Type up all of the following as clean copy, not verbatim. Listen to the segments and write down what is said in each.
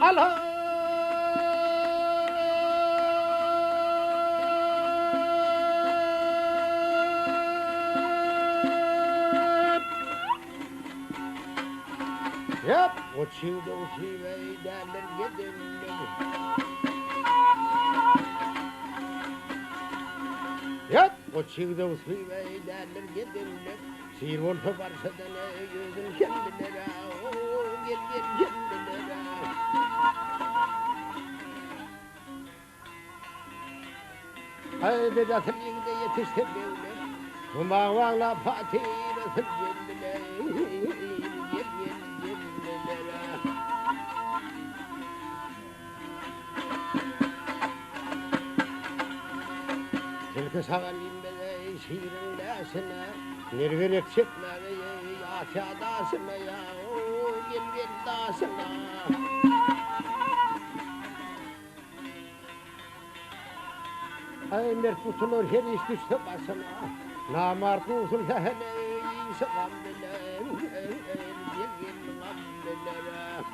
Allah Yep, what you don't see way down and get them. Yep, what you don't see way down and get them. See one for Barca than you can get it out. Oh, get it out. I did a thing that you step in. Kumawala party, the Salimbe, Shirin Dasana, Nirvana Chipna, Yasha Dasana, oh, Gilgit Dasana. I met Putuno Hennis to Sabasana, Namarcus and Hene, Sabamdela, Gilgit Mamdela.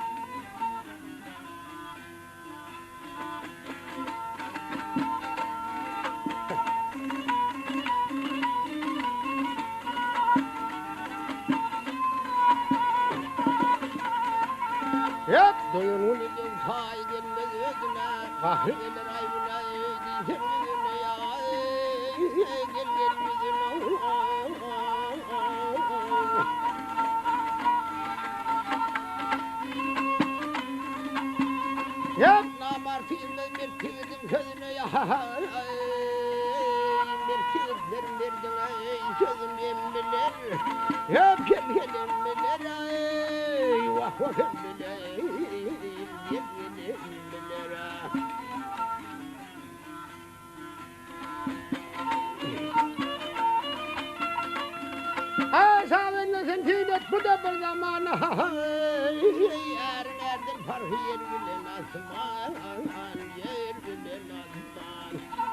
Yep, do you know the tie in the Yagana? Bahing in the Rivana, Yep, now Martin, the Mirkid and Kazanaya, Mirkid, Yep, get him in the walk with him. I saw in the century that put up in the man. For here will not smile, and here will not smile.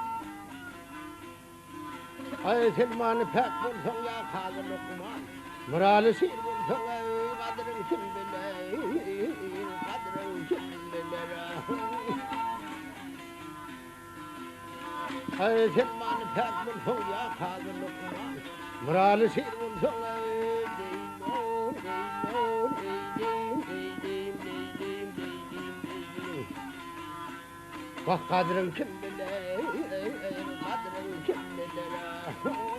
I said, man, pack one from your father, look, man. Morales, here will come away, mother and Kimberley, mother and Kimberley. I said, man, pack one from your father, look, man. Morales, here will come away, they know, Kadrın kim bilir, kadrın kim bilir.